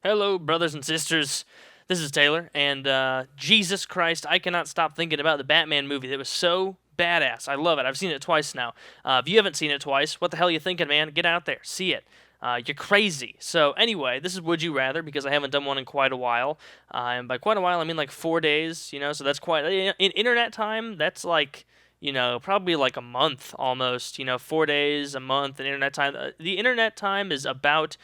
Hello, brothers and sisters. This is Taylor, and Jesus Christ, I cannot stop thinking about the Batman movie. That was so badass. I love it. I've seen it twice now. If you haven't seen it twice, what the hell are you thinking, man? Get out there, see it. You're crazy. So anyway, this is Would You Rather because I haven't done one in quite a while, and by quite a while I mean like 4 days. So that's quite in internet time. That's like probably like a month almost. 4 days, a month in internet time. The internet time is about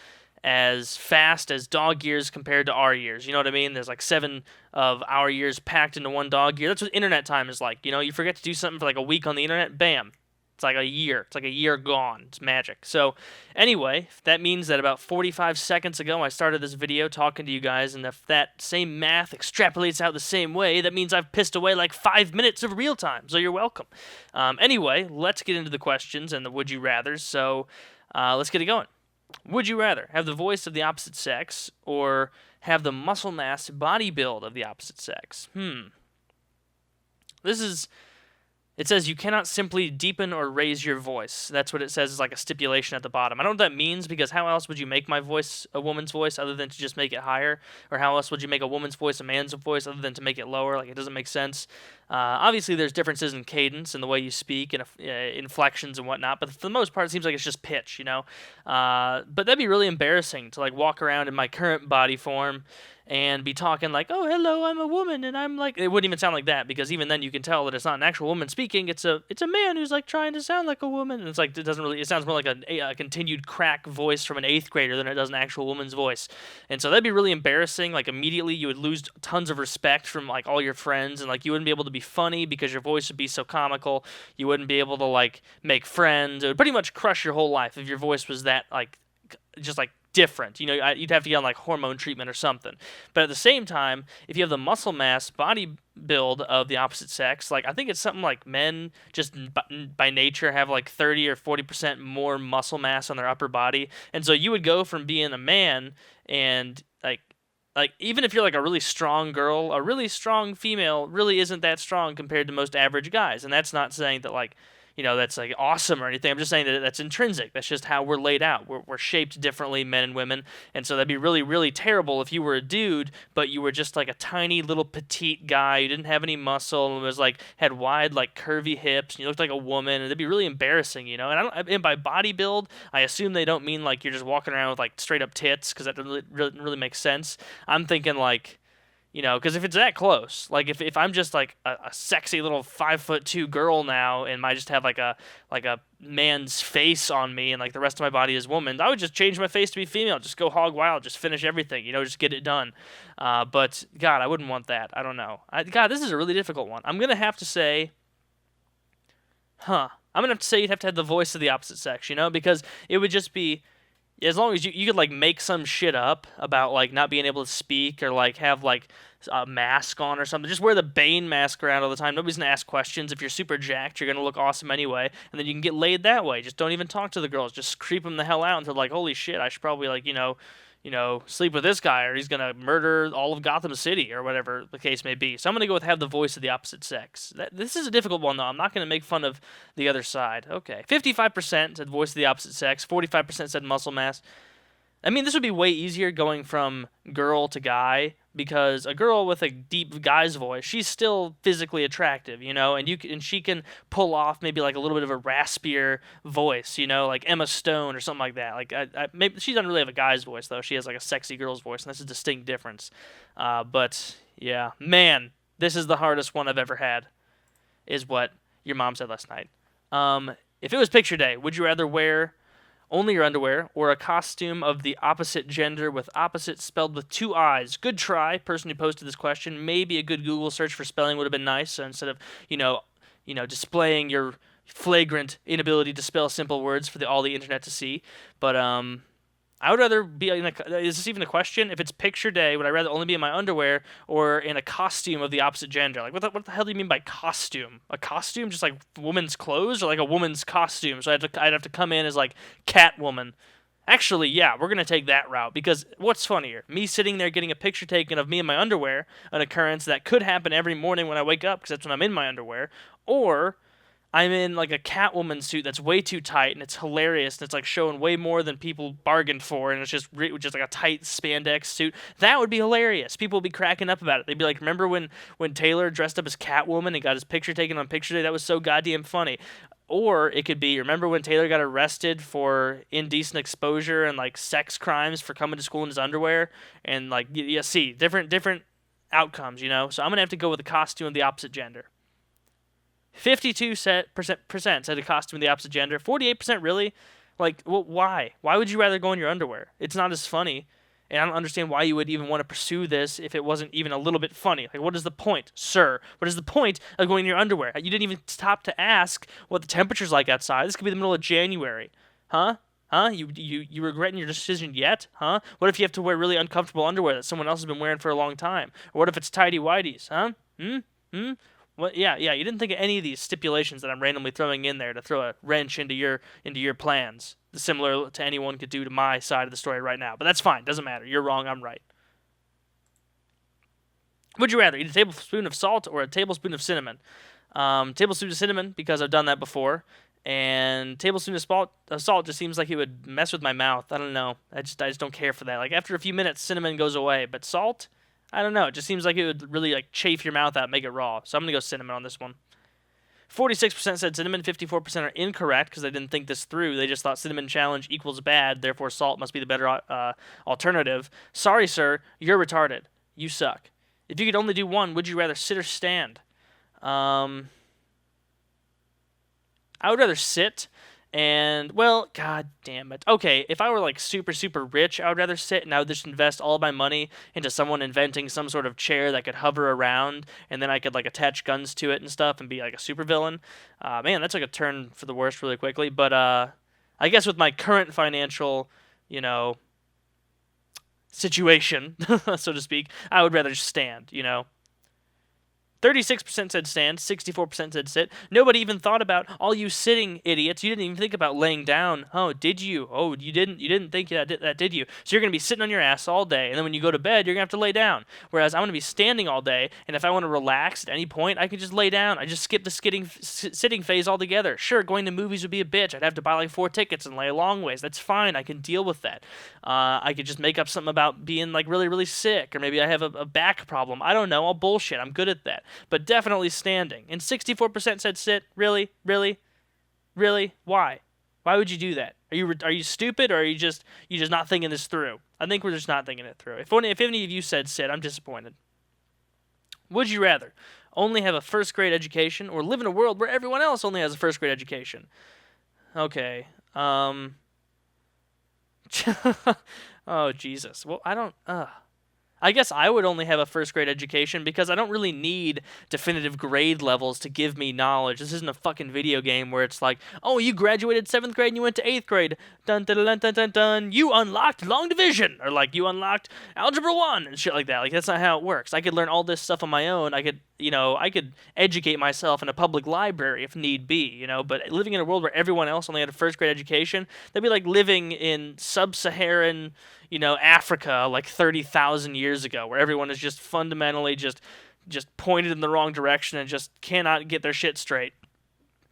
as fast as dog years compared to our years. You know what I mean? There's like 7 of our years packed into one dog year. That's what internet time is like. You forget to do something for like a week on the internet, bam. It's like a year. It's like a year gone. It's magic. So, anyway, that means that about 45 seconds ago I started this video talking to you guys, and if that same math extrapolates out the same way, that means I've pissed away like 5 minutes of real time. So, you're welcome. Anyway, let's get into the questions and the would you rathers. So, let's get it going. Would you rather have the voice of the opposite sex or have the muscle mass body build of the opposite sex? This is It says you cannot simply deepen or raise your voice. That's what it says is like a stipulation at the bottom. I don't know what that means because how else would you make my voice a woman's voice other than to just make it higher? Or how else would you make a woman's voice a man's voice other than to make it lower? Like, it doesn't make sense. Obviously, there's differences in cadence and the way you speak and inflections and whatnot, but for the most part, it seems like it's just pitch. But that'd be really embarrassing to like walk around in my current body form and be talking like, "Oh, hello, I'm a woman," and I'm like, it wouldn't even sound like that because even then you can tell that it's not an actual woman speaking. It's a man who's like trying to sound like a woman, and it's like it sounds more like a continued crack voice from an eighth grader than it does an actual woman's voice, and so that'd be really embarrassing. Like immediately you would lose tons of respect from like all your friends, and like you wouldn't be able to be funny because your voice would be so comical. You wouldn't be able to like make friends. It would pretty much crush your whole life if your voice was that like just like different. You'd have to get on like hormone treatment or something. But at the same time, if you have the muscle mass body build of the opposite sex, like I think it's something like men just by nature have like 30 or 40% more muscle mass on their upper body. And so you would go from being a man and like even if you're like a really strong girl, a really strong female really isn't that strong compared to most average guys. And that's not saying that like that's like awesome or anything. I'm just saying that that's intrinsic. That's just how we're laid out. We're shaped differently, men and women. And so that'd be really, really terrible if you were a dude, but you were just like a tiny little petite guy. You didn't have any muscle and was like, had wide, like curvy hips. And you looked like a woman. And it'd be really embarrassing. And by body build, I assume they don't mean like you're just walking around with like straight up tits because that doesn't really make sense. I'm thinking like, because if it's that close, like if I'm just like a sexy little 5'2" girl now, and I just have like a man's face on me, and like the rest of my body is woman, I would just change my face to be female, just go hog wild, just finish everything, just get it done. But God, I wouldn't want that. I don't know. God, this is a really difficult one. I'm gonna have to say, I'm gonna have to say you'd have to have the voice of the opposite sex, because it would just be. As long as you could like make some shit up about like not being able to speak or like have like a mask on or something, just wear the Bane mask around all the time. Nobody's gonna ask questions. If you're super jacked, you're gonna look awesome anyway, and then you can get laid that way. Just don't even talk to the girls. Just creep them the hell out until like, holy shit, I should probably like sleep with this guy or he's gonna murder all of Gotham City or whatever the case may be. So I'm gonna go with have the voice of the opposite sex. This is a difficult one though. I'm not gonna make fun of the other side. Okay, 55% said voice of the opposite sex. 45% said muscle mass. I mean, this would be way easier going from girl to guy because a girl with a deep guy's voice, she's still physically attractive, and she can pull off maybe like a little bit of a raspier voice, like Emma Stone or something like that. Like maybe she doesn't really have a guy's voice though. She has like a sexy girl's voice, and that's a distinct difference. But yeah, man, this is the hardest one I've ever had, is what your mom said last night. If it was picture day, would you rather wear only your underwear, or a costume of the opposite gender with opposite spelled with 2 I's? Good try, person who posted this question. Maybe a good Google search for spelling would have been nice, so instead of, displaying your flagrant inability to spell simple words for all the internet to see. But, I would rather be in is this even a question? If it's picture day, would I rather only be in my underwear or in a costume of the opposite gender? Like, what the hell do you mean by costume? A costume? Just like woman's clothes or like a woman's costume? So I'd have to come in as like Catwoman. Actually, yeah, we're going to take that route because what's funnier? Me sitting there getting a picture taken of me in my underwear, an occurrence that could happen every morning when I wake up because that's when I'm in my underwear, or I'm in like a Catwoman suit that's way too tight and it's hilarious and it's like showing way more than people bargained for and it's just like a tight spandex suit. That would be hilarious. People would be cracking up about it. They'd be like, "Remember when Taylor dressed up as Catwoman and got his picture taken on Picture Day? That was so goddamn funny." Or it could be, remember when Taylor got arrested for indecent exposure and like sex crimes for coming to school in his underwear and like see different outcomes, you know. So I'm gonna have to go with a costume of the opposite gender. 52% said a costume of the opposite gender. 48% really? Like, well, why? Why would you rather go in your underwear? It's not as funny. And I don't understand why you would even want to pursue this if it wasn't even a little bit funny. Like, what is the point, sir? What is the point of going in your underwear? You didn't even stop to ask what the temperature's like outside. This could be the middle of January. Huh? Huh? You regretting your decision yet? Huh? What if you have to wear really uncomfortable underwear that someone else has been wearing for a long time? Or what if it's tidy whities? Huh? What? Yeah. You didn't think of any of these stipulations that I'm randomly throwing in there to throw a wrench into your plans, similar to anyone could do to my side of the story right now. But that's fine. Doesn't matter. You're wrong. I'm right. Would you rather eat a tablespoon of salt or a tablespoon of cinnamon? Tablespoon of cinnamon because I've done that before, and tablespoon of salt just seems like it would mess with my mouth. I don't know. I just don't care for that. Like after a few minutes, cinnamon goes away, but salt. I don't know. It just seems like it would really like chafe your mouth out, make it raw. So I'm gonna go cinnamon on this one. 46% said cinnamon. 54% are incorrect because they didn't think this through. They just thought cinnamon challenge equals bad. Therefore, salt must be the better alternative. Sorry, sir. You're retarded. You suck. If you could only do one, would you rather sit or stand? I would rather sit. And, well, god damn it. Okay, if I were like super, super rich, I would rather sit and I would just invest all of my money into someone inventing some sort of chair that could hover around and then I could like attach guns to it and stuff and be like a supervillain. Man, that took a turn for the worst really quickly. But I guess with my current financial, you know, situation, so to speak, I would rather just stand, you know. 36% said stand, 64% said sit. Nobody even thought about all you sitting idiots. You didn't even think about laying down. Oh, did you? Oh, you didn't think that, did you? So you're going to be sitting on your ass all day, and then when you go to bed, you're going to have to lay down. Whereas I'm going to be standing all day, and if I want to relax at any point, I can just lay down. I just skip the sitting phase altogether. Sure, going to movies would be a bitch. I'd have to buy like 4 tickets and lay a long ways. That's fine. I can deal with that. I could just make up something about being like really, really sick, or maybe I have a back problem. I don't know. I'll bullshit. I'm good at that. But definitely standing. And 64% said sit. Really? Really? Really? Why? Why would you do that? Are you stupid, or are you just not thinking this through? I think we're just not thinking it through. If any of you said sit, I'm disappointed. Would you rather only have a first grade education or live in a world where everyone else only has a first grade education? Okay. Oh Jesus. Well, I guess I would only have a first grade education because I don't really need definitive grade levels to give me knowledge. This isn't a fucking video game where it's like, oh, you graduated 7th grade and you went to 8th grade. Dun dun dun dun dun dun. You unlocked long division, or like you unlocked algebra 1 and shit like that. Like that's not how it works. I could learn all this stuff on my own. I could educate myself in a public library if need be, you know, but living in a world where everyone else only had a first grade education, that'd be like living in sub-Saharan, you know, Africa like 30,000 years ago, where everyone is just fundamentally just pointed in the wrong direction and just cannot get their shit straight.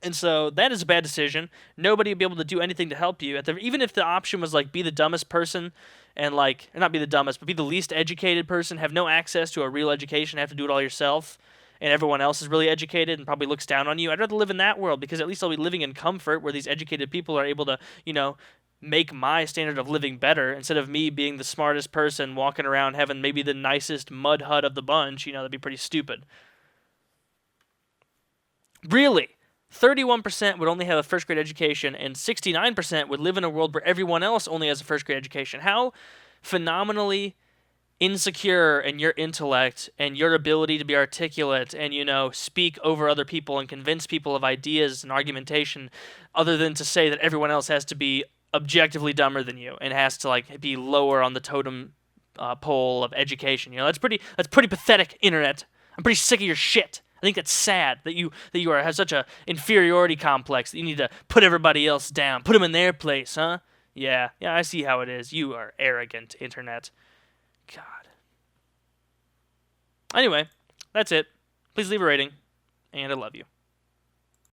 And so that is a bad decision. Nobody would be able to do anything to help you. Even if the option was like be the dumbest person and like, or not be the dumbest, but be the least educated person, have no access to a real education, have to do it all yourself, and everyone else is really educated and probably looks down on you. I'd rather live in that world because at least I'll be living in comfort where these educated people are able to, you know, make my standard of living better instead of me being the smartest person walking around having maybe the nicest mud hut of the bunch. You know, that'd be pretty stupid. Really? 31% would only have a first grade education and 69% would live in a world where everyone else only has a first grade education. How phenomenally insecure in your intellect and your ability to be articulate and, you know, speak over other people and convince people of ideas and argumentation, other than to say that everyone else has to be objectively dumber than you and has to like be lower on the totem pole of education. You know, that's pretty pathetic, internet. I'm pretty sick of your shit. I think that's sad that you have such a inferiority complex that you need to put everybody else down, put them in their place, huh? Yeah, I see how it is. You are arrogant, internet. God. Anyway, that's it. Please leave a rating, and I love you.